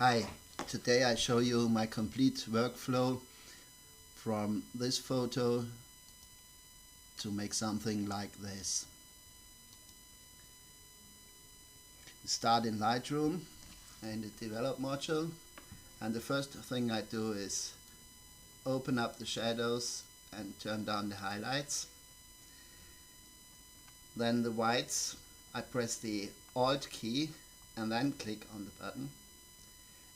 Hi, today I show you my complete workflow from this photo to make something like this. Start in Lightroom and the Develop module, and the first thing I do is open up the shadows and turn down the highlights. Then the whites, I press the Alt key and then click on the button.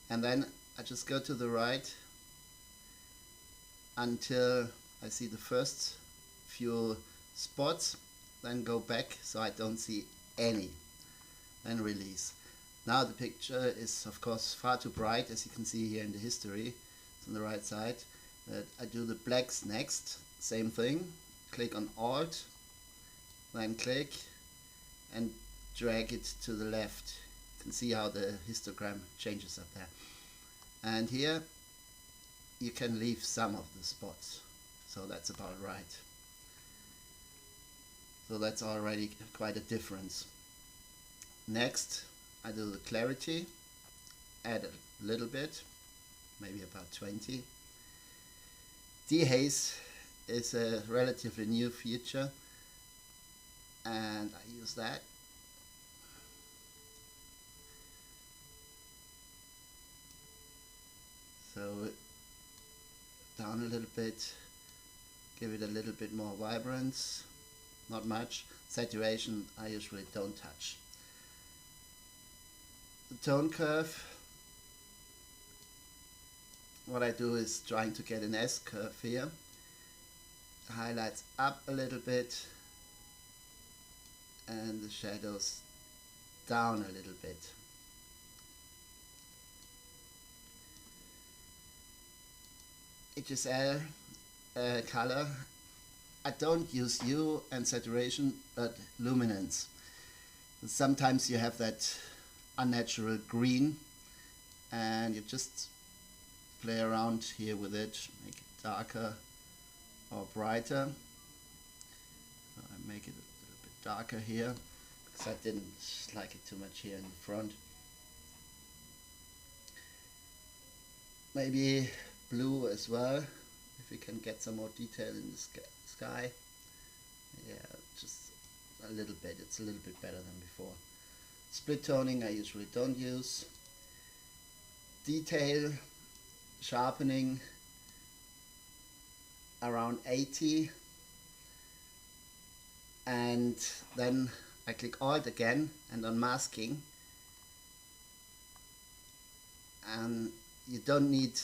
And then I just go to the right until I see the first few spots, then go back so I don't see any, then release. Now the picture is of course far too bright, as you can see here in the history. It's on the right side. I do the blacks next, same thing, click on Alt, then click and drag it to the left. You can see how the histogram changes up there. And here you can leave some of the spots, so that's about right. So that's already quite a difference. Next I do the clarity, add a little bit, maybe about 20. Dehaze is a relatively new feature and I use that. So down a little bit, give it a little bit more vibrance, not much. Saturation I usually don't touch. The tone curve, what I do is trying to get an S curve here. Highlights up a little bit and the shadows down a little bit. HSL color, I don't use hue and saturation, but luminance. Sometimes you have that unnatural green and you just play around here with it, make it darker or brighter. So I make it a little bit darker here because I didn't like it too much here in the front. Maybe blue as well, if we can get some more detail in the sky. Yeah, just a little bit, it's a little bit better than before. Split toning I usually don't use. Detail, sharpening around 80, and then I click Alt again and on masking, and you don't need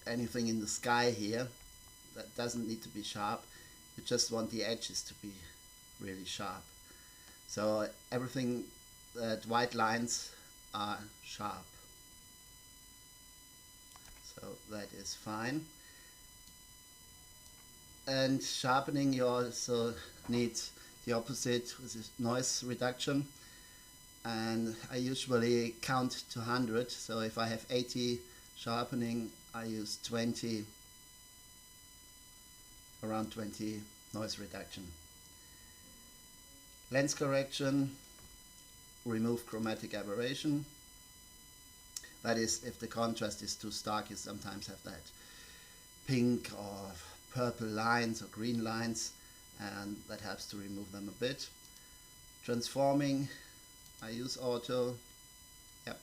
anything in the sky here. That doesn't need to be sharp. You just want the edges to be really sharp. So everything, that white lines are sharp. So that is fine. And sharpening, you also need the opposite, which is noise reduction. And I usually count to 100. So if I have 80 sharpening, I use 20, around 20 noise reduction. Lens correction, remove chromatic aberration. That is, if the contrast is too stark, you sometimes have that pink or purple lines or green lines, and that helps to remove them a bit. Transforming, I use auto. Yep,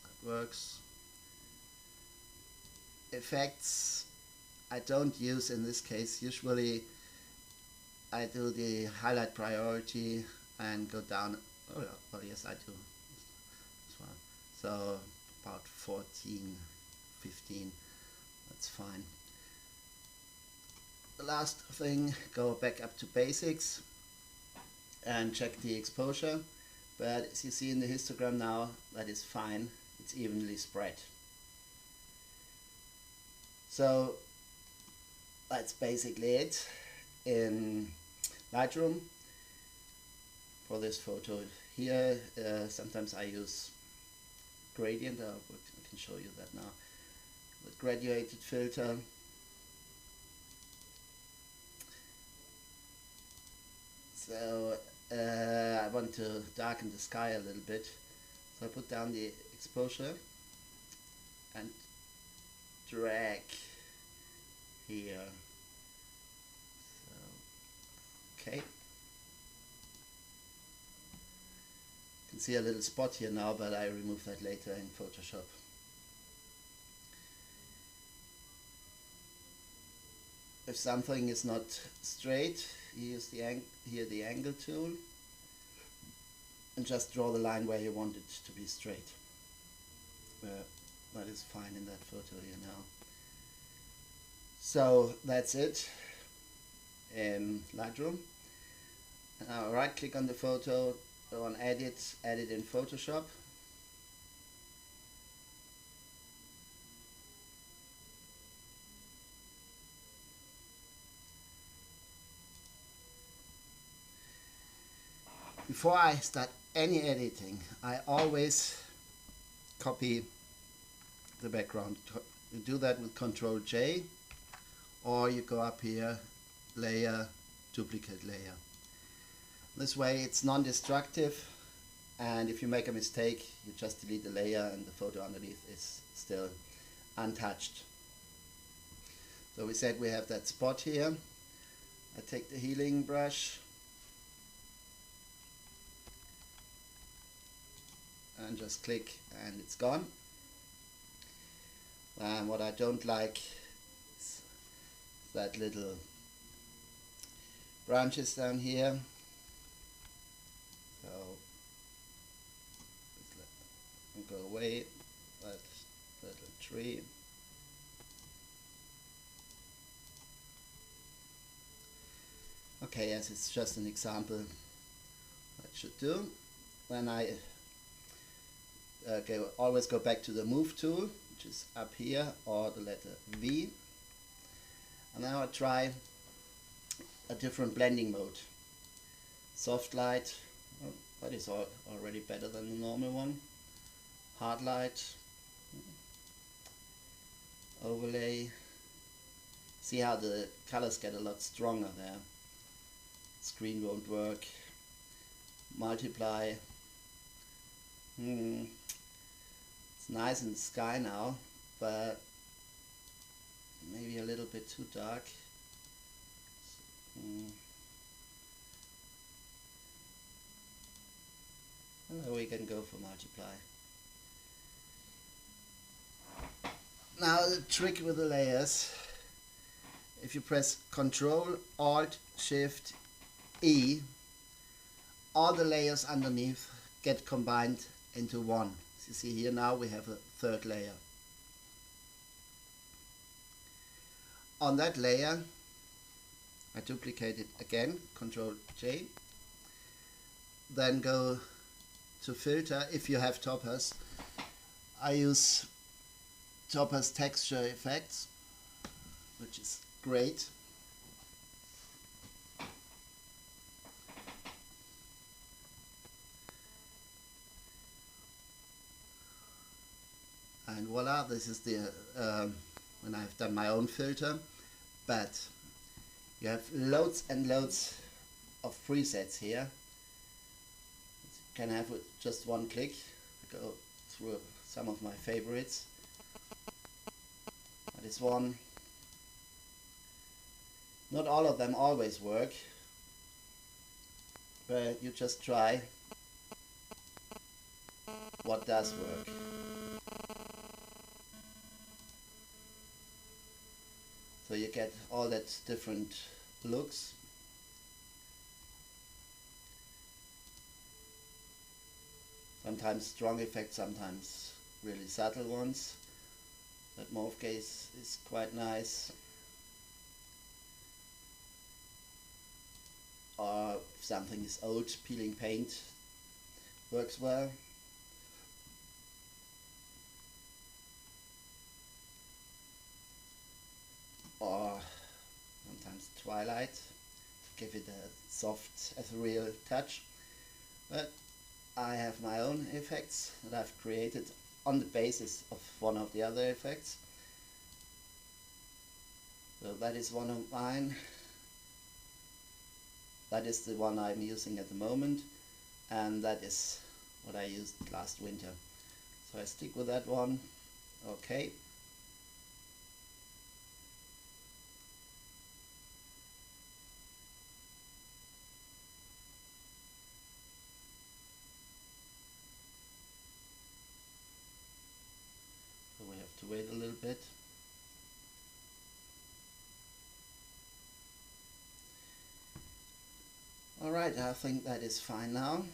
that works. Effects I don't use in this case. Usually I do the highlight priority and go down. Oh yes, I do as well. So about 14, 15, that's fine. The last thing, go back up to basics and check the exposure. But as you see in the histogram now, that is fine. It's evenly spread. So that's basically it in Lightroom for this photo here. Sometimes I use gradient, I can show you that now. The graduated filter. So I want to darken the sky a little bit. So I put down the exposure and drag here. So, okay. You can see a little spot here now, but I remove that later in Photoshop. If something is not straight, use the angle tool and just draw the line where you want it to be straight. That is fine in that photo, you know. So that's it in Lightroom. Now right click on the photo, go on edit, edit in Photoshop. Before I start any editing, I always copy the background. You do that with Ctrl J, or you go up here, layer, duplicate layer. This way it's non-destructive, and if you make a mistake, you just delete the layer and the photo underneath is still untouched. So we said we have that spot here. I take the healing brush and just click and it's gone. And what I don't like is that little branches down here. So let's go away, that little tree. Okay, yes, it's just an example what I should do. Then I always go back to the move tool, which is up here, or the letter V. And now I try a different blending mode. Soft light, well, that is already better than the normal one. Hard light, overlay. See how the colors get a lot stronger there. Screen won't work. Multiply. It's nice in the sky now, but maybe a little bit too dark. We can go for multiply. Now the trick with the layers, if you press Ctrl Alt Shift E, all the layers underneath get combined into one. As you see here now we have a third layer. On that layer I duplicate it again, Ctrl J, then go to filter. If you have Topaz, I use Topaz Texture Effects, which is great. And voila, this is the when I've done my own filter. But you have loads and loads of presets here. You can have with just one click. Go through some of my favorites. This one. Not all of them always work, but you just try what does work. So you get all that different looks. Sometimes strong effects, sometimes really subtle ones. That mauve case is quite nice. Or if something is old, peeling paint works well. Or sometimes twilight, to give it a soft ethereal touch. But I have my own effects that I've created on the basis of one of the other effects. So that is one of mine. That is the one I'm using at the moment, and that is what I used last winter. So I stick with that one Okay. So we have to wait a little bit. Alright, I think that is fine now.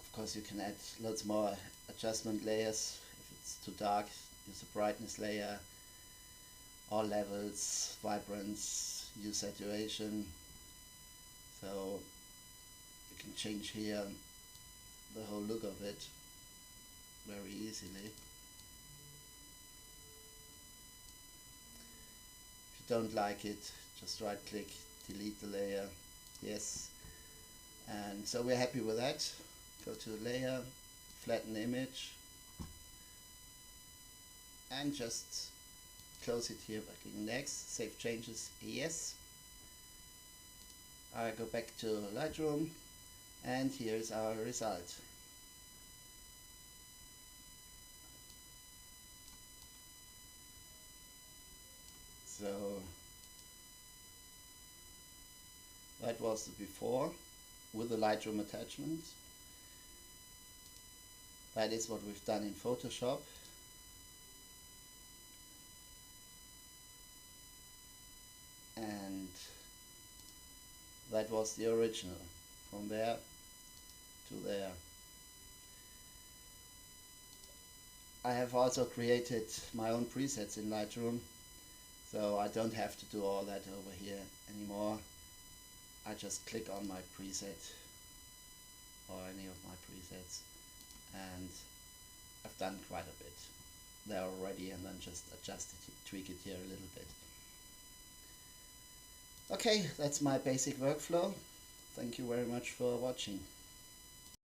Of course you can add lots more adjustment layers. If it's too dark, use a brightness layer, all levels, vibrance, use saturation. So you can change here the whole look of it very easily. If you don't like it, just right click, delete the layer, yes. And so we're happy with that. Go to the layer, flatten image, and just close it here by clicking next, save changes, yes. I go back to Lightroom, and here's our result. So that was the before with the Lightroom attachment. That is what we've done in Photoshop. And that was the original, from there to there. I have also created my own presets in Lightroom, so I don't have to do all that over here anymore. I just click on my preset or any of my presets, and I've done quite a bit there already, and then just adjust it, tweak it here a little bit. Okay, that's my basic workflow. Thank you very much for watching.